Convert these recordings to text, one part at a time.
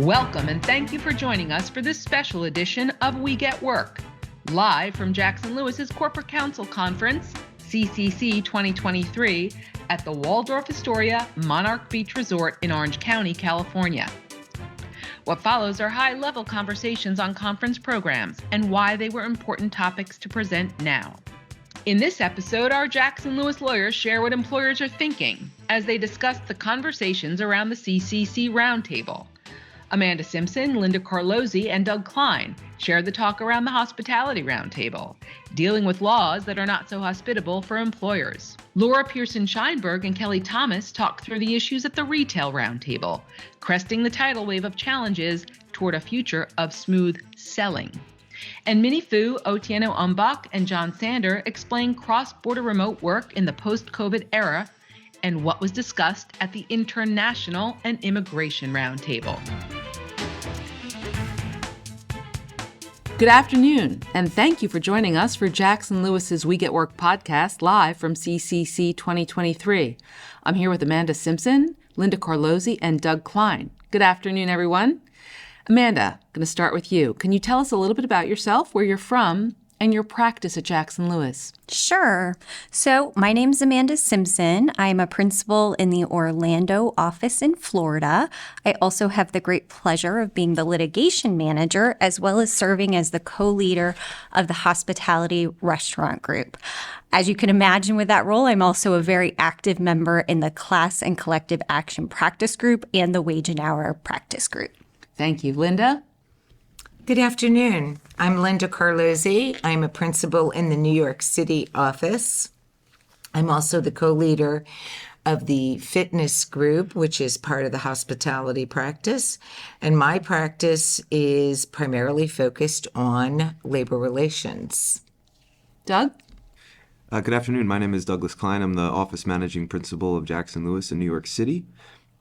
Welcome and thank you for joining us for this special edition of We Get Work, live from Jackson Lewis's Corporate Counsel Conference, CCC2023, at the Waldorf Astoria Monarch Beach Resort in Orange County, California. What follows are high-level conversations on conference programs and why they were important topics to present now. In this episode, our Jackson Lewis lawyers share what employers are thinking as they discuss the conversations around the CCC Roundtable. Amanda Simpson, Linda Carlozzi, and Doug Klein shared the talk around the Hospitality Roundtable, dealing with laws that are not so hospitable for employers. Laura Pearson-Scheinberg and Kelly Thomas talked through the issues at the Retail Roundtable, cresting the tidal wave of challenges toward a future of smooth selling. And Minnie Fu, Otieno Umbach, and John Sander explain cross-border remote work in the post-COVID era and what was discussed at the International and Immigration Roundtable. Good afternoon, and thank you for joining us for Jackson Lewis's We Get Work podcast live from CCC 2023. I'm here with Amanda Simpson, Linda Carlozzi, and Doug Klein. Good afternoon, everyone. Amanda, I'm going to start with you. Can you tell us a little bit about yourself, where you're from, and your practice at Jackson Lewis? Sure. So my name's Amanda Simpson. I'm a principal in the Orlando office in Florida. I also have the great pleasure of being the litigation manager, as well as serving as the co-leader of the hospitality restaurant group. As you can imagine with that role, I'm also a very active member in the class and collective action practice group and the wage and hour practice group. Thank you. Linda? Good afternoon. I'm Linda Carlozzi. I'm a principal in the New York City office. I'm also the co-leader of the fitness group, which is part of the hospitality practice. And my practice is primarily focused on labor relations. Doug? Good afternoon. My name is Douglas Klein. I'm the office managing principal of Jackson Lewis in New York City.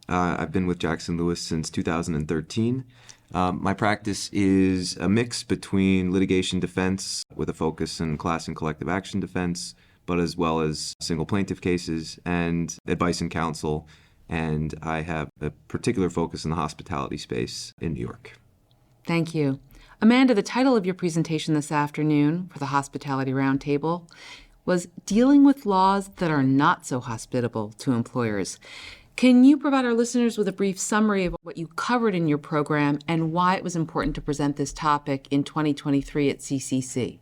I've been with Jackson Lewis since 2013. My practice is a mix between litigation defense with a focus in class and collective action defense, but as well as single plaintiff cases and advice and counsel. And I have a particular focus in the hospitality space in New York. Thank you. Amanda, the title of your presentation this afternoon for the Hospitality Roundtable was Dealing with Laws That Are Not So Hospitable to Employers. Can you provide our listeners with a brief summary of what you covered in your program and why it was important to present this topic in 2023 at CCC?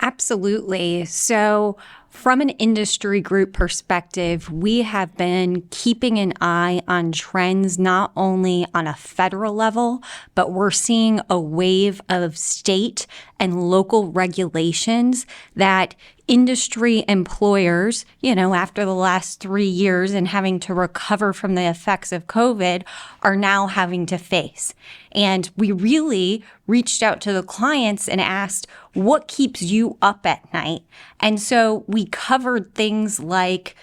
Absolutely. So from an industry group perspective, we have been keeping an eye on trends not only on a federal level, but we're seeing a wave of state and local regulations that industry employers, after the last 3 years and having to recover from the effects of COVID, are now having to face. And we really reached out to the clients and asked, what keeps you up at night? And so we covered things like,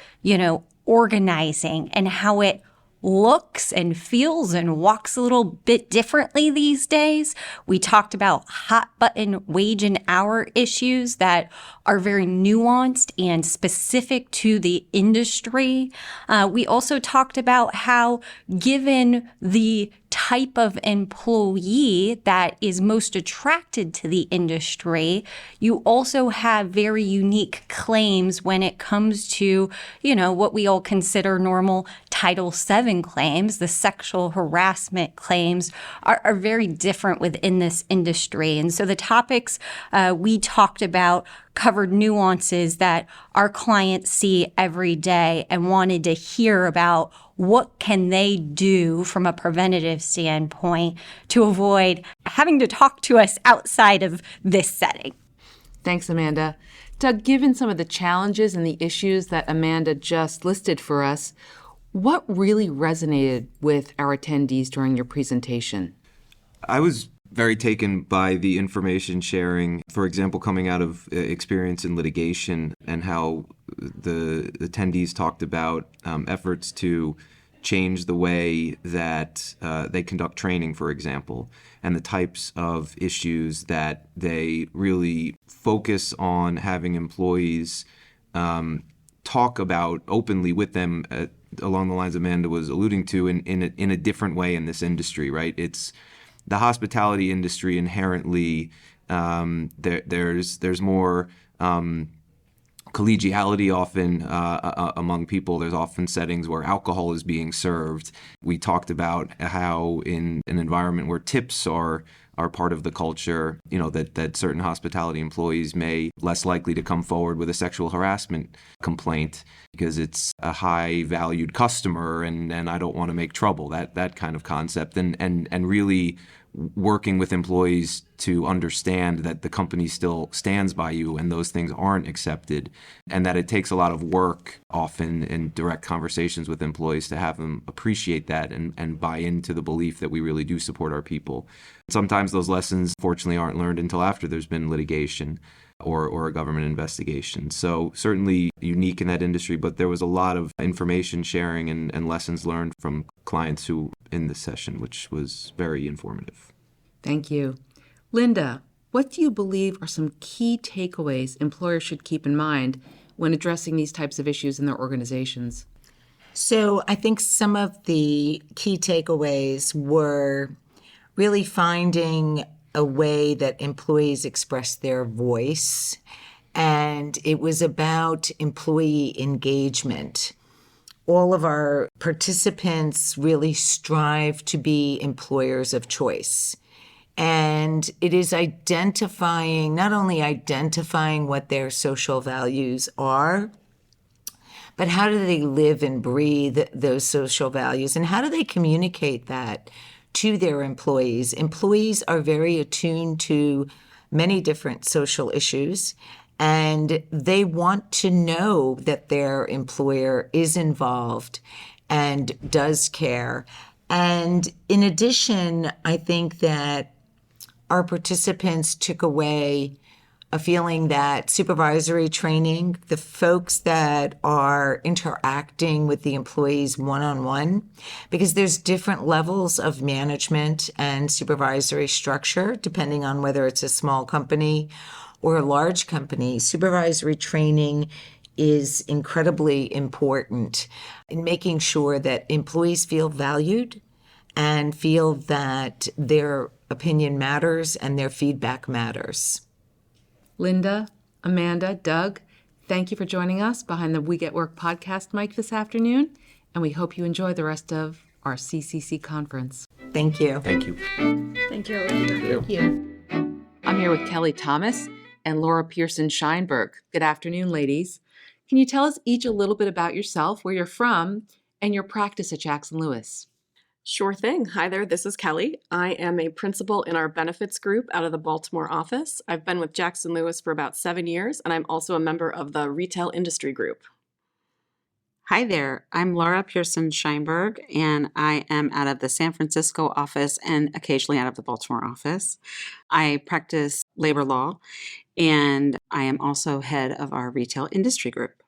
organizing and how it looks and feels and walks a little bit differently these days. We talked about hot button wage and hour issues that are very nuanced and specific to the industry. We also talked about how, given the type of employee that is most attracted to the industry, you also have very unique claims when it comes to, what we all consider normal Title VII claims. The sexual harassment claims are very different within this industry. And so the topics we talked about covered nuances that our clients see every day and wanted to hear about what can they do from a preventative standpoint to avoid having to talk to us outside of this setting. Thanks, Amanda. Doug, given some of the challenges and the issues that Amanda just listed for us, what really resonated with our attendees during your presentation? I was very taken by the information sharing, for example, coming out of experience in litigation and how the attendees talked about efforts to change the way that they conduct training, for example, and the types of issues that they really focus on having employees talk about openly with them along the lines Amanda was alluding to, in a different way in this industry, right? It's the hospitality industry inherently. There's more collegiality often among people. There's often settings where alcohol is being served. We talked about how in an environment where tips are part of the culture, that certain hospitality employees may less likely to come forward with a sexual harassment complaint because it's a high valued customer and I don't want to make trouble, that kind of concept, and really working with employees to understand that the company still stands by you and those things aren't accepted, and that it takes a lot of work often in direct conversations with employees to have them appreciate that and buy into the belief that we really do support our people. Sometimes those lessons, fortunately, aren't learned until after there's been litigation or a government investigation. So certainly unique in that industry, but there was a lot of information sharing and lessons learned from clients who in this session, which was very informative. Thank you. Linda, what do you believe are some key takeaways employers should keep in mind when addressing these types of issues in their organizations? So I think some of the key takeaways were really finding a way that employees express their voice, and it was about employee engagement. All of our participants really strive to be employers of choice. And it is not only identifying what their social values are, but how do they live and breathe those social values, and how do they communicate that to their employees? Employees are very attuned to many different social issues, and they want to know that their employer is involved and does care. And in addition, I think that our participants took away a feeling that supervisory training, the folks that are interacting with the employees one-on-one, because there's different levels of management and supervisory structure, depending on whether it's a small company or a large company. Supervisory training is incredibly important in making sure that employees feel valued and feel that their opinion matters and their feedback matters. Linda, Amanda, Doug, thank you for joining us behind the We Get Work podcast mic this afternoon, and we hope you enjoy the rest of our CCC conference. Thank you. Thank you. Thank you, Linda. Thank you. I'm here with Kelly Thomas and Laura Pearson Scheinberg. Good afternoon, ladies. Can you tell us each a little bit about yourself, where you're from, and your practice at Jackson Lewis? Sure thing. Hi there, this is Kelly. I am a principal in our benefits group out of the Baltimore office. I've been with Jackson Lewis for about 7 years, and I'm also a member of the retail industry group. Hi there, I'm Laura Pearson Scheinberg, and I am out of the San Francisco office and occasionally out of the Baltimore office. I practice labor law, and I am also head of our retail industry group.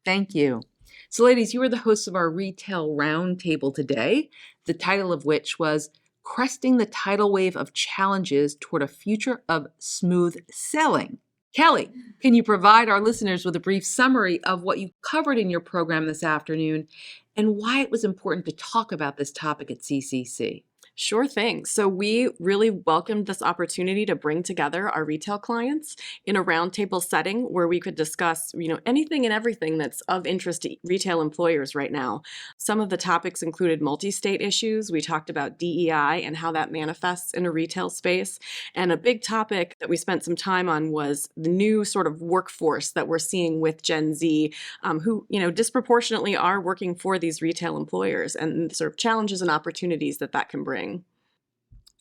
Thank you. So ladies, you are the hosts of our Retail Roundtable today, the title of which was Cresting the Tidal Wave of Challenges Toward a Future of Smooth Sailing. Kelly, can you provide our listeners with a brief summary of what you covered in your program this afternoon and why it was important to talk about this topic at CCC? Sure thing. So we really welcomed this opportunity to bring together our retail clients in a roundtable setting where we could discuss, anything and everything that's of interest to retail employers right now. Some of the topics included multi-state issues. We talked about DEI and how that manifests in a retail space. And a big topic that we spent some time on was the new sort of workforce that we're seeing with Gen Z, who, disproportionately are working for these retail employers, and sort of challenges and opportunities that can bring.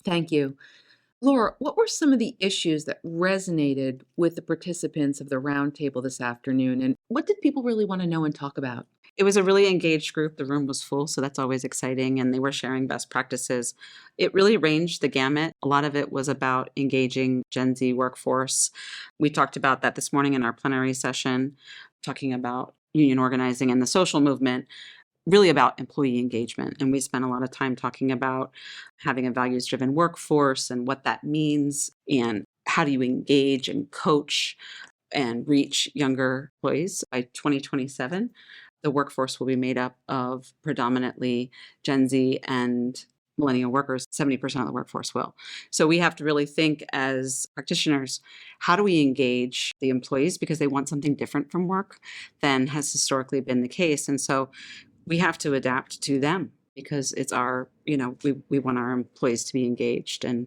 Thank you. Laura, what were some of the issues that resonated with the participants of the roundtable this afternoon, and what did people really want to know and talk about? It was a really engaged group. The room was full, so that's always exciting, and they were sharing best practices. It really ranged the gamut. A lot of it was about engaging Gen Z workforce. We talked about that this morning in our plenary session, talking about union organizing and the social movement, really about employee engagement. And we spent a lot of time talking about having a values-driven workforce and what that means, and how do you engage and coach and reach younger employees by 2027. the workforce will be made up of predominantly Gen Z and millennial workers. 70% of the workforce will. So we have to really think as practitioners, how do we engage the employees because they want something different from work than has historically been the case. And so we have to adapt to them because it's our, we want our employees to be engaged. And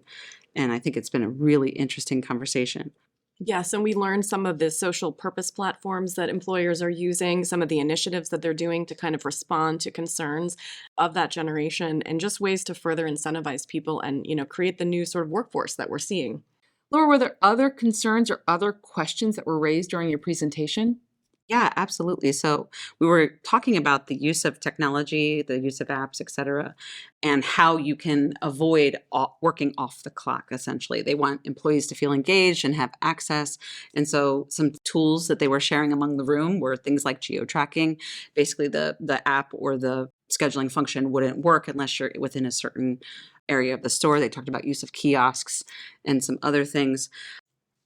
I think it's been a really interesting conversation. Yes, and we learned some of the social purpose platforms that employers are using, some of the initiatives that they're doing to kind of respond to concerns of that generation, and just ways to further incentivize people and, create the new sort of workforce that we're seeing. Laura, were there other concerns or other questions that were raised during your presentation? Yeah, absolutely. So we were talking about the use of technology, the use of apps, et cetera, and how you can avoid working off the clock, essentially. They want employees to feel engaged and have access. And so some tools that they were sharing among the room were things like geo-tracking. Basically, the app or the scheduling function wouldn't work unless you're within a certain area of the store. They talked about use of kiosks and some other things.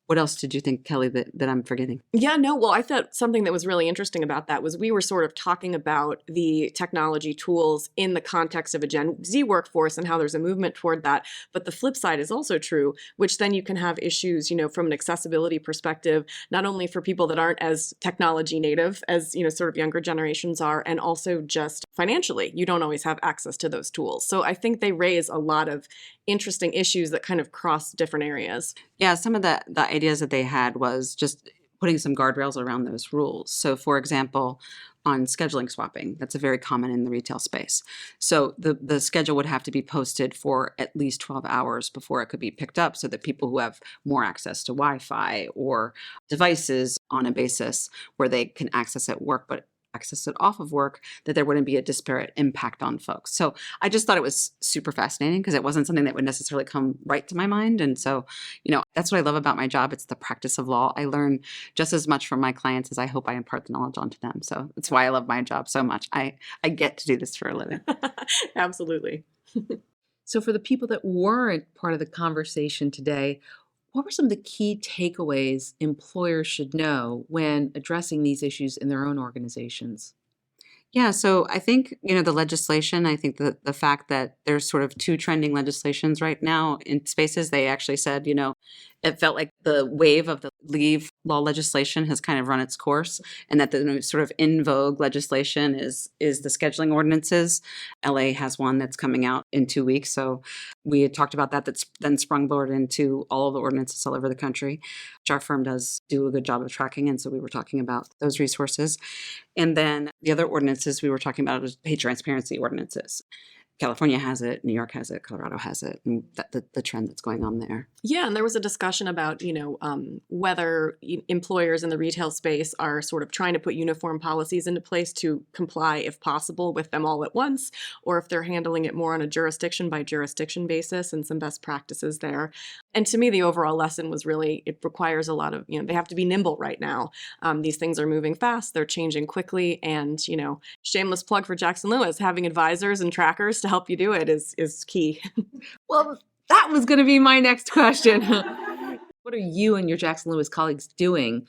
What else did you think, Kelly, that I'm forgetting? Yeah, no, well, I thought something that was really interesting about that was we were sort of talking about the technology tools in the context of a Gen Z workforce and how there's a movement toward that. But the flip side is also true, which then you can have issues, from an accessibility perspective, not only for people that aren't as technology native as, sort of younger generations are, and also just financially, you don't always have access to those tools. So I think they raise a lot of interesting issues that kind of cross different areas. Yeah, some of the ideas that they had was just putting some guardrails around those rules. So, for example, on scheduling swapping, that's very common in the retail space. So the schedule would have to be posted for at least 12 hours before it could be picked up so that people who have more access to Wi-Fi or devices on a basis where they can access at work but access it off of work, that there wouldn't be a disparate impact on folks. So I just thought it was super fascinating because it wasn't something that would necessarily come right to my mind. And so, that's what I love about my job. It's the practice of law. I learn just as much from my clients as I hope I impart the knowledge onto them. So that's why I love my job so much. I get to do this for a living. Absolutely. So for the people that weren't part of the conversation today, what were some of the key takeaways employers should know when addressing these issues in their own organizations? Yeah, so I think, the legislation, I think the fact that there's sort of two trending legislations right now in spaces, they actually said, it felt like the wave of the leave law legislation has kind of run its course, and that the sort of in vogue legislation is the scheduling ordinances. LA has one that's coming out in 2 weeks. So we had talked about that. That's then sprung into all of the ordinances all over the country, which our firm does do a good job of tracking. And so we were talking about those resources. And then the other ordinances we were talking about was pay transparency ordinances. California has it, New York has it, Colorado has it, and the trend that's going on there. Yeah, and there was a discussion about, whether employers in the retail space are sort of trying to put uniform policies into place to comply, if possible, with them all at once, or if they're handling it more on a jurisdiction by jurisdiction basis and some best practices there. And to me, the overall lesson was really, it requires a lot of, they have to be nimble right now. These things are moving fast, they're changing quickly, and, shameless plug for Jackson Lewis, having advisors and trackers to help you do it is key. Well, that was going to be my next question. What are you and your Jackson Lewis colleagues doing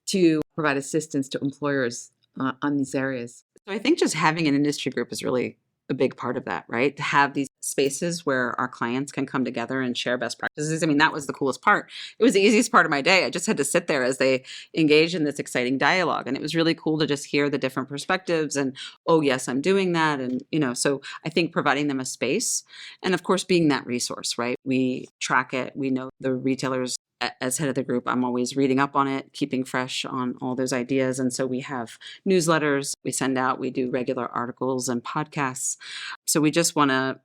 to provide assistance to employers on these areas? So I think just having an industry group is really a big part of that, right? To have these spaces where our clients can come together and share best practices. I mean, that was the coolest part. It was the easiest part of my day. I just had to sit there as they engaged in this exciting dialogue. And it was really cool to just hear the different perspectives and, oh, yes, I'm doing that. And, so I think providing them a space and, of course, being that resource, right? We track it. We know the retailers. As head of the group, I'm always reading up on it, keeping fresh on all those ideas. And so we have newsletters we send out. We do regular articles and podcasts. So we just want to,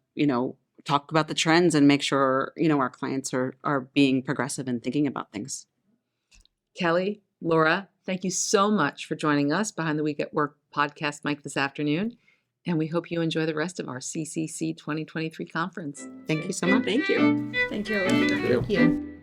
talk about the trends and make sure, our clients are being progressive and thinking about things. Kelly, Laura, thank you so much for joining us behind the Week at Work podcast mic this afternoon. And we hope you enjoy the rest of our CCC 2023 conference. Thank you so much. Thank you. Thank you, Olivia. Thank you.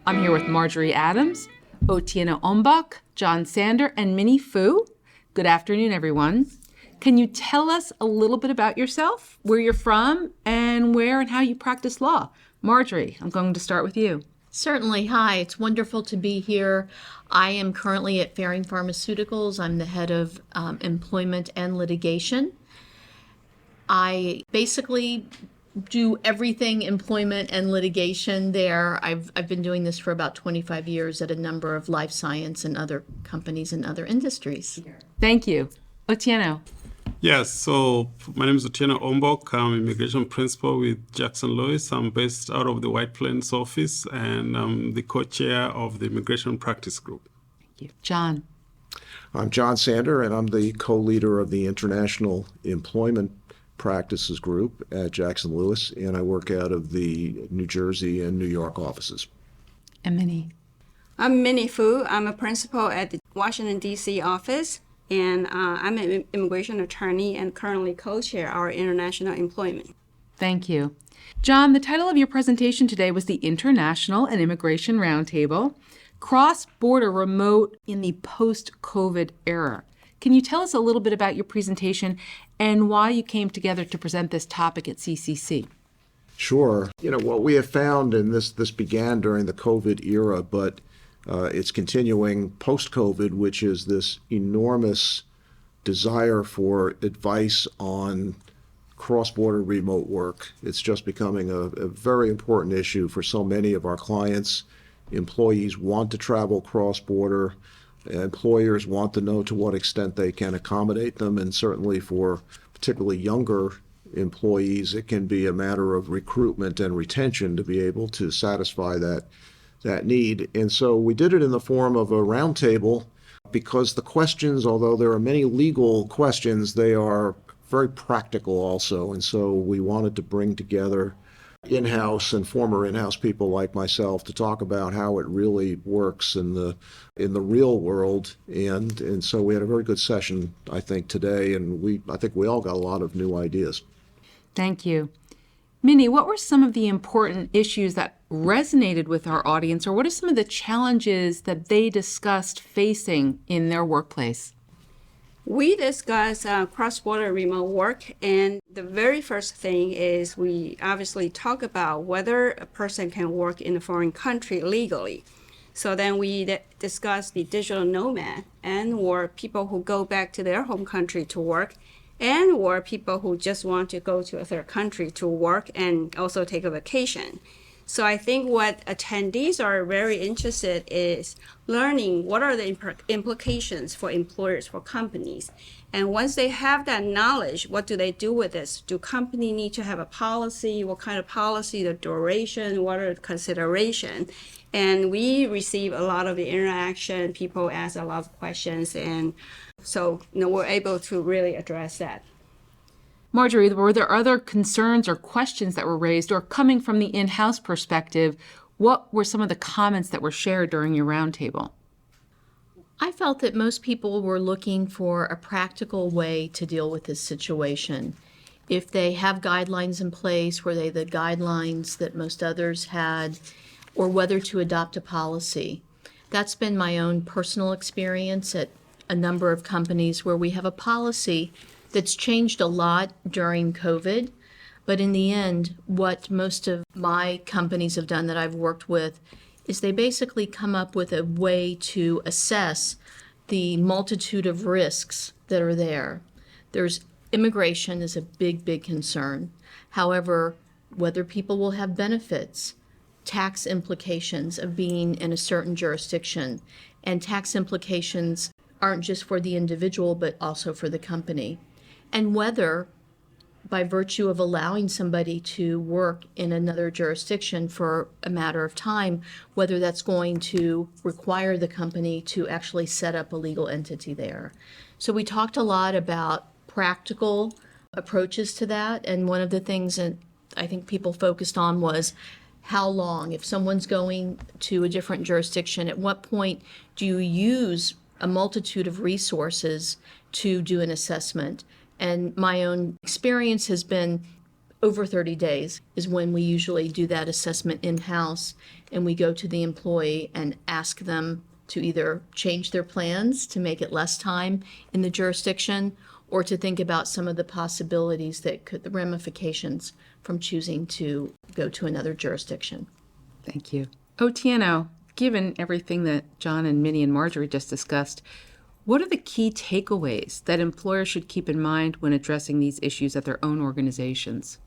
I'm here with Marjorie Adams, Otieno Ombach, John Sander, and Minnie Fu. Good afternoon, everyone. Can you tell us a little bit about yourself, where you're from, and where and how you practice law? Marjorie, I'm going to start with you. Certainly. Hi, it's wonderful to be here. I am currently at Ferring Pharmaceuticals. I'm the head of employment and litigation. I basically do everything employment and litigation there. I've been doing this for about 25 years at a number of life science and other companies and other industries. Thank you. Otieno. Yes, so my name is Otieno Ombok. I'm immigration principal with Jackson Lewis. I'm based out of the White Plains office, and I'm the co-chair of the immigration practice group. Thank you. John. I'm John Sander, and I'm the co-leader of the International Employment Practices Group at Jackson Lewis, and I work out of the New Jersey and New York offices. And Minnie. I'm Minnie Fu. I'm a principal at the Washington, D.C. office, and I'm an immigration attorney and currently co-chair our international employment. Thank you. John, the title of your presentation today was the International and Immigration Roundtable, Cross-Border Remote in the Post-COVID Era. Can you tell us a little bit about your presentation and why you came together to present this topic at CCC? Sure. What we have found, and this began during the COVID era, but it's continuing post-COVID, which is this enormous desire for advice on cross-border remote work. It's just becoming a very important issue for so many of our clients. Employees want to travel cross-border. Employers want to know to what extent they can accommodate them, and certainly for particularly younger employees, it can be a matter of recruitment and retention to be able to satisfy that need. And so we did it in the form of a roundtable because the questions, although there are many legal questions, they are very practical also. And so we wanted to bring together in-house and former in-house people like myself to talk about how it really works in the real world. And so we had a very good session, I think, today, and I think we all got a lot of new ideas. Thank you. Minnie, what were some of the important issues that resonated with our audience, or what are some of the challenges that they discussed facing in their workplace? We discuss cross-border remote work, and the very first thing is we obviously talk about whether a person can work in a foreign country legally. So then we discuss the digital nomad or people who go back to their home country to work, or people who just want to go to a third country to work and also take a vacation. So I think what attendees are very interested is learning what are the implications for employers, for companies. And once they have that knowledge, what do they do with this? Do companies need to have a policy? What kind of policy, the duration, what are the considerations? And we receive a lot of the interaction, people ask a lot of questions, and so we're able to really address that. Marjorie, were there other concerns or questions that were raised, or coming from the in-house perspective, what were some of the comments that were shared during your roundtable? I felt that most people were looking for a practical way to deal with this situation. If they have guidelines in place, were they the guidelines that most others had, or whether to adopt a policy. That's been my own personal experience at a number of companies where we have a policy that's changed a lot during COVID, but in the end, what most of my companies have done that I've worked with is they basically come up with a way to assess the multitude of risks that are there. Immigration is a big, big concern. However, whether people will have benefits, tax implications of being in a certain jurisdiction, and tax implications aren't just for the individual, but also for the company. And whether, by virtue of allowing somebody to work in another jurisdiction for a matter of time, whether that's going to require the company to actually set up a legal entity there. So we talked a lot about practical approaches to that, and one of the things that I think people focused on was how long, if someone's going to a different jurisdiction, at what point do you use a multitude of resources to do an assessment? And my own experience has been over 30 days is when we usually do that assessment in-house, and we go to the employee and ask them to either change their plans to make it less time in the jurisdiction, or to think about some of the possibilities the ramifications from choosing to go to another jurisdiction. Thank you. Otieno, given everything that John and Minnie and Marjorie just discussed, what are the key takeaways that employers should keep in mind when addressing these issues at their own organizations?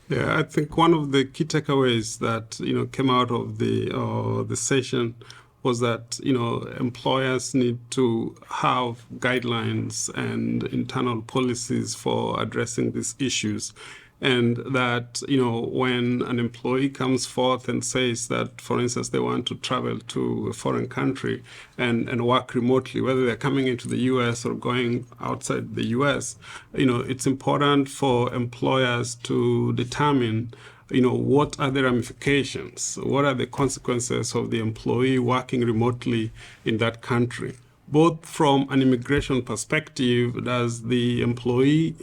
Yeah, I think one of the key takeaways that came out of the session was that employers need to have guidelines and internal policies for addressing these issues. And that, when an employee comes forth and says that, for instance, they want to travel to a foreign country and work remotely, whether they're coming into the U.S. or going outside the U.S., it's important for employers to determine what are the ramifications, what are the consequences of the employee working remotely in that country. Both from an immigration perspective, does the employee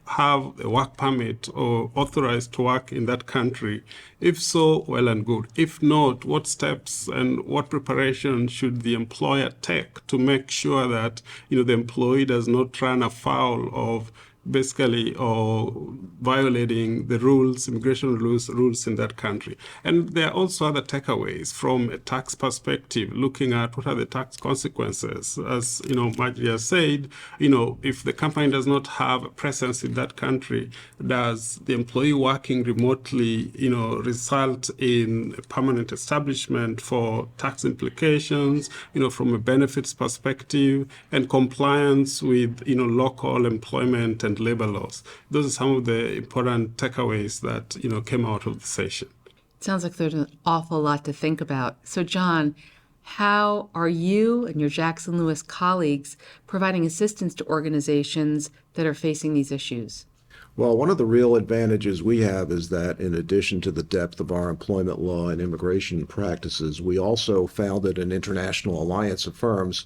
have a work permit or authorized to work in that country? If so, well and good. If not, what steps and what preparation should the employer take to make sure that the employee does not run afoul of basically violating the rules, immigration rules in that country. And there are also other takeaways from a tax perspective, looking at what are the tax consequences. As Marjorie has said, if the company does not have a presence in that country, does the employee working remotely, result in a permanent establishment for tax implications, from a benefits perspective and compliance with, local employment and labor laws. Those are some of the important takeaways that came out of the session. It sounds like there's an awful lot to think about. So John, how are you and your Jackson Lewis colleagues providing assistance to organizations that are facing these issues? Well, one of the real advantages we have is that in addition to the depth of our employment law and immigration practices, we also founded an international alliance of firms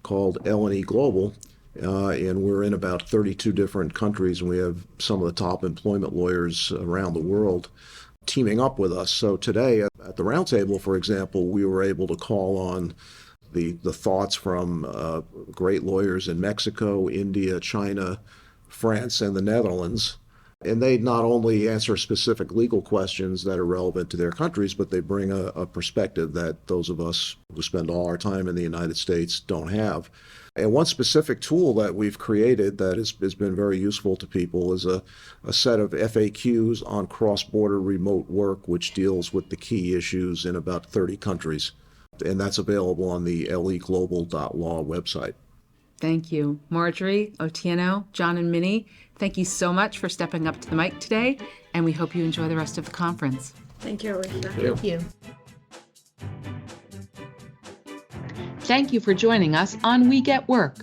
called L&E Global, and we're in about 32 different countries, and we have some of the top employment lawyers around the world teaming up with us. So today at the Roundtable, for example, we were able to call on the thoughts from great lawyers in Mexico, India, China, France, and the Netherlands. And they not only answer specific legal questions that are relevant to their countries, but they bring a perspective that those of us who spend all our time in the United States don't have. And one specific tool that we've created that has been very useful to people is a set of FAQs on cross-border remote work, which deals with the key issues in about 30 countries. And that's available on the leglobal.law website. Thank you. Marjorie, Otieno, John, and Minnie, thank you so much for stepping up to the mic today, and we hope you enjoy the rest of the conference. Thank you, Alicia. Thank you. Thank you for joining us on We Get Work.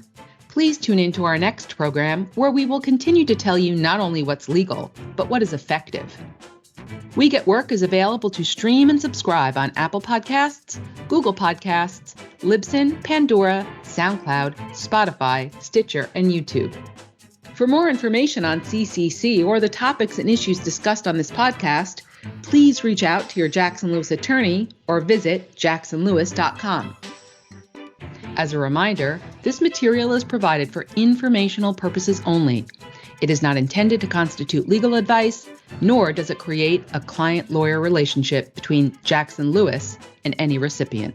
Please tune in to our next program, where we will continue to tell you not only what's legal, but what is effective. We Get Work is available to stream and subscribe on Apple Podcasts, Google Podcasts, Libsyn, Pandora, SoundCloud, Spotify, Stitcher, and YouTube. For more information on CCC or the topics and issues discussed on this podcast, please reach out to your Jackson Lewis attorney or visit jacksonlewis.com. As a reminder, this material is provided for informational purposes only. It is not intended to constitute legal advice, nor does it create a client-lawyer relationship between Jackson Lewis and any recipient.